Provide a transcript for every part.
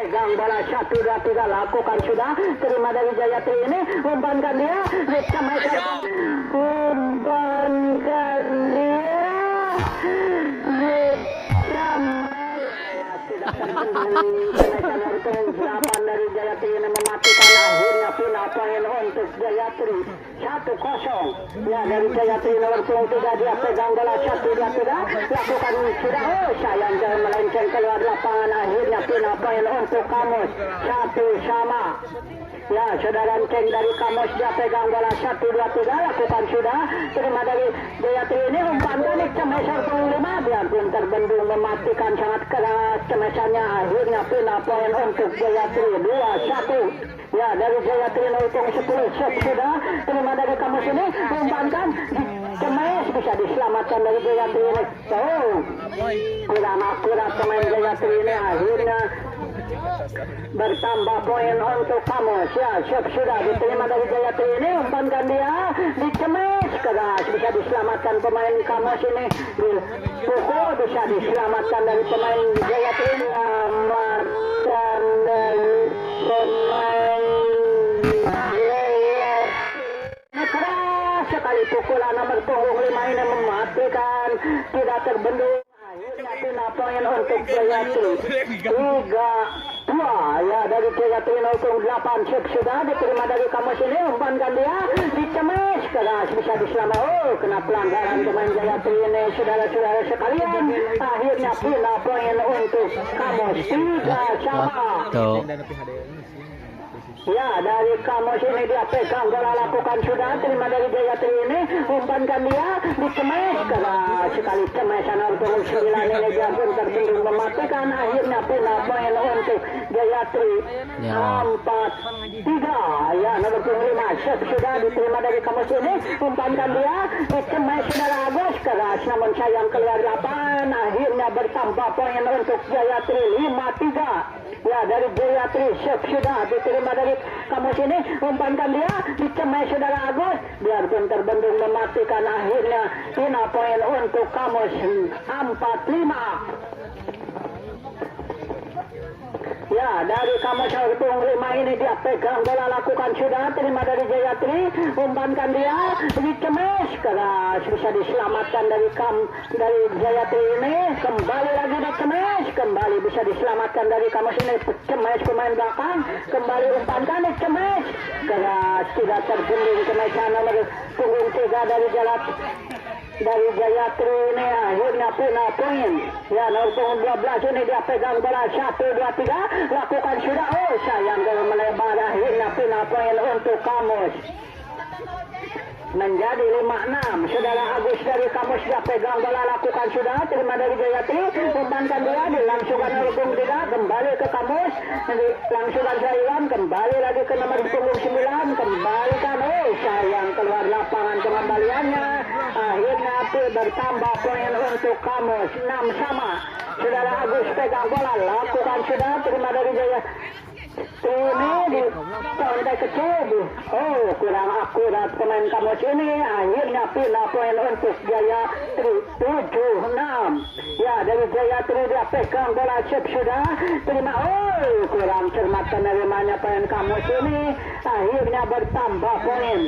pegang bola 1-2-3 lakukan sudah terima dari Jayatri ini umpankan dia umpankan dia Delapan dari Jayatri ini mematikan akhirnya final poin untuk Jayatri 1-0 ya dari Jayatri nomor 23 dia pegang bola 1-2-3 lakukan sudah sayang jangan melenceng keluar lapangan akhirnya final poin untuk Kamus 1-1 ya saudara Ceng dari Kamus dia pegang bola 1-2-3 lakukan sudah terima dari Jayatri ini umpankan Cemesar 5 biarpun terbendung mematikan sangat keras Cemesannya akhirnya final poin untuk Jayatri 2-1 ya dari Jayatri hitung 10 set sudah terima dari Kamus ini umpankan Cemes bisa diselamatkan dari Jayatri ini kurang akurat pemain Jayatri ini akhirnya bertambah poin untuk Kamus ya set sudah diterima dari Jayatri ini umpankan dia di Cemes keras bisa diselamatkan pemain Kamus ini pukul bisa diselamatkan dari pemain Jayatri ini selamatkan dari pemain keras sekali pukulan nomor punggung 5 ini mematikan tidak terbendung akhirnya final poin untuk Jayatri 3-2 ya dari Jayatri 08 set sudah diterima dari Kamus ini umpankan dia di Cemes keras bisa diselamatkan kena pelanggaran pemain Jayatri ini saudara-saudara sekalian akhirnya final poin untuk Kamus 3-3 ya dari Kamus ini dia pegang bola lakukan sudah terima dari Jayatri ini umpankan dia di Cemes keras sekali Cemesan nomor 9 ini dia pun terbendung mematikan akhirnya final poin untuk Jayatri 4-3 ya nomor 5 set sudah diterima dari Kamus ini umpankan dia di Cemes saudara Agus keras namun sayang keluar lapangan akhirnya bertambah poin untuk Jayatri 5-3 ya dari Jayatri set sudah diterima dari Kamus ini umpankan dia di Cemes saudara Agus biarpun terbendung mematikan akhirnya final poin untuk Kamus 4-5 ya dari Kamus hitung 5 ini dia pegang bola lakukan sudah terima dari Jayatri umpankan dia di Cemes keras bisa diselamatkan dari Jayatri ini kembali lagi di Cemes kembali bisa diselamatkan dari Kamus ini Cemes pemain belakang kembali umpankan di Cemes keras tidak terbendung Cemesan nomor punggung 3 dari Jayatri ini akhirnya final poin ya nomor 12 ini dia pegang bola 1-2-3 lakukan sudah sayang kalau melebar akhirnya final poin untuk Kamus menjadi 5-6 saudara Agus dari Kamus dia pegang bola lakukan sudah terima dari Jayatri umpankan dia dilangsungkan oleh punggung 3 kembali ke Kamus langsungkan Saiwan kembali lagi ke nomor punggung 9 kembalikan sayang keluar lapangan kembaliannya akhirnya bertambah poin untuk Kamus 6 sama saudara Agus pegang bola lakukan sudah terima dari Jayatri ini di kontak kecil kurang akurat pemain Kamus ini akhirnya final poin untuk Jayatri 7-6 ya dari Jayatri dia pegang bola set sudah terima kurang cermat penerimanya pemain Kamus ini akhirnya bertambah poin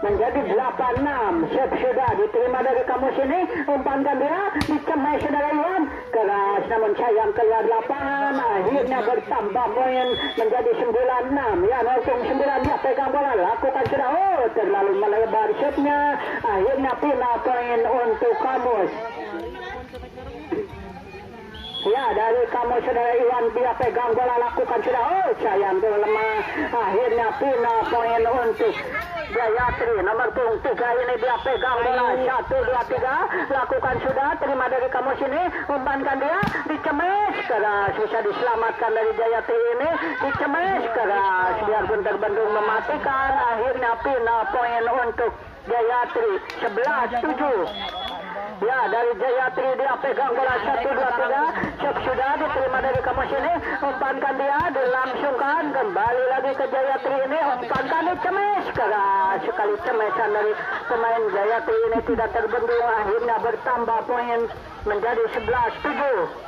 menjadi 8-6 set sudah diterima dari Kamus ini umpankan dia di Cemes saudara Iwan keras namun sayang keluar lapangan akhirnya bertambah poin menjadi 9-6 ya 0-9 dia pegang bola lakukan sudah terlalu melebar setnya akhirnya final poin untuk Kamus ya dari Kamus saudara Iwan dia pegang bola lakukan sudah sayang lemah akhirnya final poin untuk Jayatri nomor 3 ini dia pegang bola 1-2-3 lakukan sudah terima dari Kamus ini umpankan dia di Cemes keras bisa diselamatkan dari Jayatri ini di Cemes keras biarpun terbendung mematikan akhirnya final poin untuk Jayatri 11-7 ya dari Jayatri dia pegang bola 1-2-3 sudah diterima dari Kamus ini umpankan dia dilangsungkan kembali lagi ke Jayatri ini umpankan di Cemes keras sekali Cemesan dari pemain Jayatri ini tidak terbendung akhirnya bertambah poin menjadi 11-7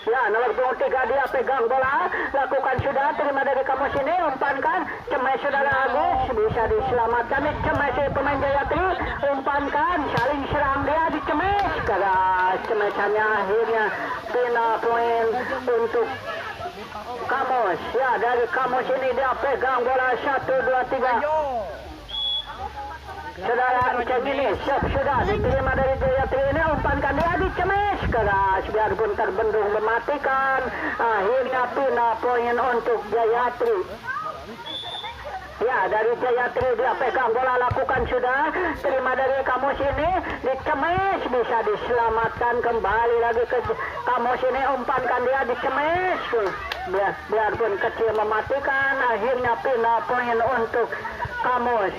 Ya, nomor punggung 3 dia pegang bola, lakukan sudah, terima dari kamu sini, umpankan, Cemai saudara Agus, bisa diselamatkan, Cemai pemain Jayatri, umpankan, saling serang dia di Cemai, keras, Cemai akhirnya pina poin untuk Kamus. Ya, dari Kamus ini dia pegang bola 1, 2, 3. Saudara Ceng ini sudah diterima dari Jayatri ini, umpankan dia di Cemes, keras biarpun terbendung mematikan, akhirnya pina poin untuk Jayatri. Ya, dari Jayatri dia pegang bola, lakukan sudah, terima dari Kamus ini di Cemes, bisa diselamatkan, kembali lagi ke Kamus ini, umpankan dia di Cemes, biarpun kecil mematikan, akhirnya pina poin untuk Kamus.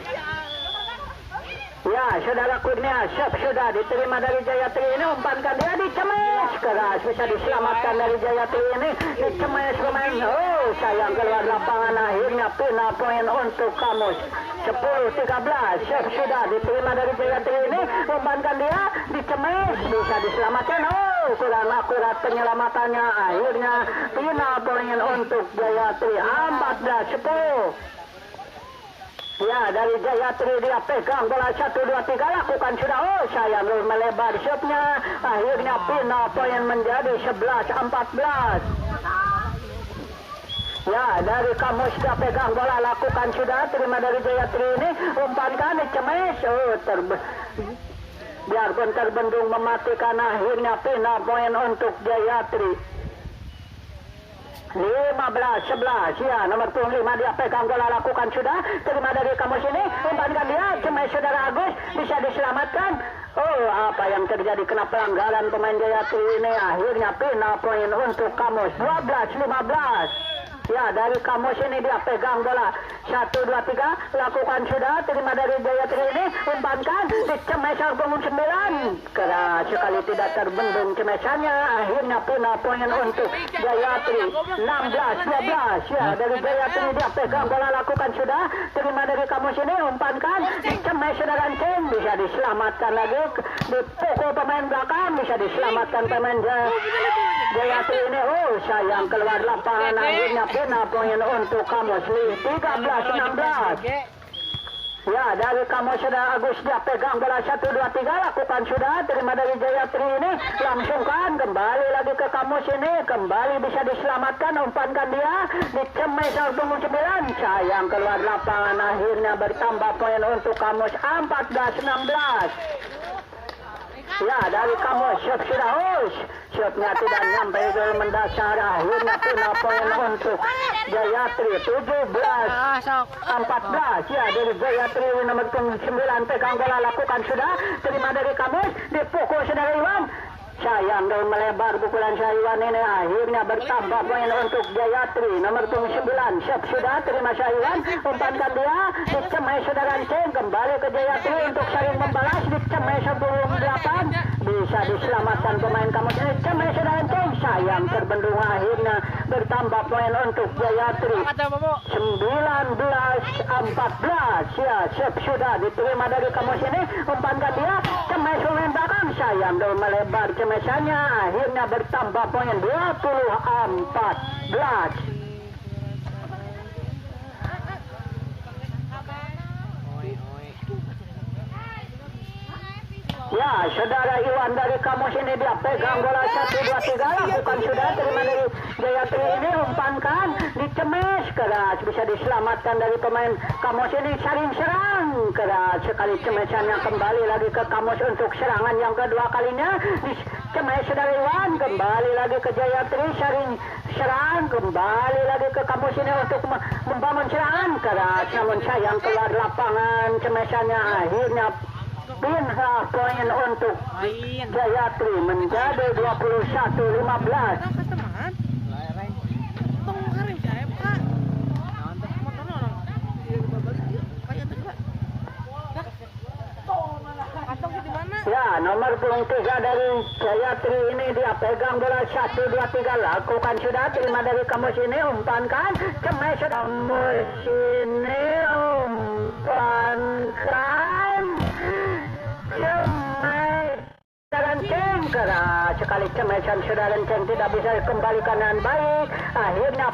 Ya, saudara Kurnia, sudah diterima dari Jayatri ini, umpankan dia di Cemes, keras bisa diselamatkan dari Jayatri ini, di Cemes pemain, oh sayang keluar lapangan, akhirnya pina poin untuk Kamus. 10-13, sudah diterima dari Jayatri ini, umpankan dia di Cemes, bisa diselamatkan, oh kurang akurat penyelamatannya, akhirnya pina poin untuk Jayatri. 14-10. Ya, dari Jayatri dia pegang bola 1, 2, 3, lakukan sudah, oh sayang melebar shotnya, akhirnya pina poin menjadi 11-14. Ya, dari Kamus dia pegang bola, lakukan sudah, terima dari Jayatri ini, umpankan di Cemes, oh biarpun terbendung mematikan, akhirnya pina poin untuk Jayatri. 15-11, ya, nomor punggung 5 dia pegang bola, lakukan sudah, terima dari Kamus ini, umpankan dia, Cemai saudara Agus, bisa diselamatkan. Oh, apa yang terjadi, kena pelanggaran pemain Jayatri ini, akhirnya pina poin untuk Kamus. 12-15. Ya, dari Kamus ini dia pegang bola 1, 2, 3, lakukan sudah, terima dari Jayatri ini, umpankan di Cemai punggung 9, keras sekali tidak terbendung Cemesannya, akhirnya pina poin untuk Jayatri. 16-12, ya, dari Jayatri dia pegang bola, lakukan sudah, terima dari Kamus ini, umpankan di Cemai saudara Ceng, bisa diselamatkan lagi, dipukul pemain belakang, bisa diselamatkan pemain Jayatri ini, oh sayang keluar lapangan, akhirnya pina poin untuk Kamus. 13-16. Ya, dari Kamus saudara Agus dia pegang bola 1, 2, 3, lakukan sudah, terima dari Jayatri ini, langsungkan, kembali lagi ke Kamus ini, kembali bisa diselamatkan, umpankan dia di Cemai punggung 9, sayang keluar lapangan, akhirnya bertambah poin untuk Kamus. 14-16. Ya, dari Kamus sudah, shotnya tidak nyampe ke mendasar, akhirnya pina poin untuk Jayatri. 17-14, ya, dari Jayatri nomor 9 pegang bola, lakukan sudah, terima dari Kamus, dipukul saudara Iwan, sayang dan melebar pukulan Syaiwan ini, akhirnya bertambah poin untuk Jayatri. Nomor 9 sudah, terima Syaiwan, umpankan dia di Cemai saudara Ceng, kembali ke Jayatri untuk saling membalas di Cemai 8, bisa diselamatkan pemain Kamus ini, Cemai saudara Ceng, sayang terbendung, akhirnya bertambah poin untuk Jayatri. 19-14, ya, sudah diterima dari Kamus ini, umpankan dia Cemai pemain belakang, sayang dan melebar Cemesannya, akhirnya bertambah poin 20-14. Ya, saudara Iwan dari Kamus ini dia pegang bola 1, 2, 3, lakukan sudah, terima dari Jayatri ini, umpankan di Cemes, keras bisa diselamatkan dari pemain Kamus ini, saling serang, keras sekali Cemesannya, kembali lagi ke Kamus untuk serangan yang kedua kalinya di Cemes saudara Iwan, kembali lagi ke Jayatri, saling serang, kembali lagi ke Kamus ini untuk membangun serangan, keras namun sayang keluar lapangan Cemesannya, akhirnya pina poin untuk Jayatri menjadi 21-15. Ya, nomor punggung 3 dari Jayatri ini dia pegang bola 1, 2, 3, lakukan sudah, terima dari Kamus ini, umpankan Cemai Kamus ini, umpankan Cemai lenceng keras sekali cemesan sudah lenceng tidak bisa dikembalikan dengan baik. Akhirnya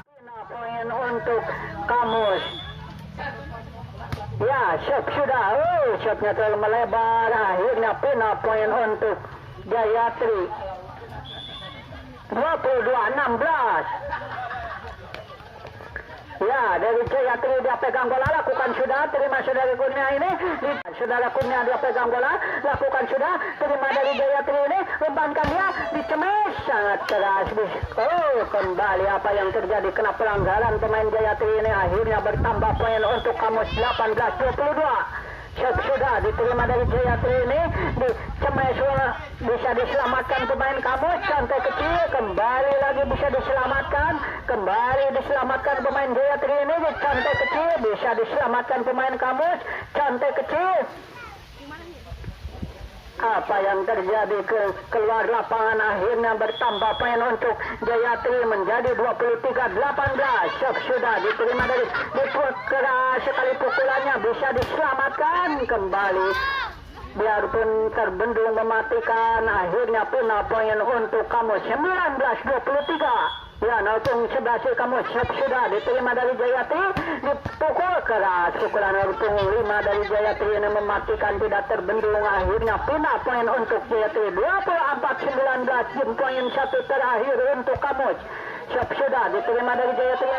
poin untuk Kamus. Ya, shot sudah. Shotnya terlalu melebar. Akhirnya poin untuk Jayatri. 22-16. Ya, dari Jayatri dia pegang bola, lakukan sudah, terima saudara Kurnia ini, saudara Kurnia dia pegang bola, lakukan sudah, terima dari Jayatri ini, umpankan dia, dicemes, sangat keras. Kembali apa yang terjadi, kena pelanggaran pemain Jayatri ini, akhirnya bertambah poin untuk Kamus 18-22. Sudah diterima dari Jayatri ini, dicemes bisa diselamatkan pemain Kamus, santai kecil, kembali lagi bisa diselamatkan, kembali diselamatkan pemain Jayatri ini, santai kecil, bisa diselamatkan pemain Kamus, santai kecil. Apa yang terjadi keluar lapangan, akhirnya bertambah poin untuk Jayatri menjadi 23-18. Sudah diterima dari keras sekali pukulannya, bisa diselamatkan kembali. Biarpun terbendung mematikan, akhirnya punah poin untuk Kamus 19-23. Ya, Naltung 11 Kamus sudah diterima dari Jayatri, dipukul keras, pukulan Naltung 5 dari Jayatri ini mematikan, tidak terbendung, akhirnya punah poin untuk Jayatri 24-19. Poin satu terakhir untuk Kamus sudah diterima dari Jayatri.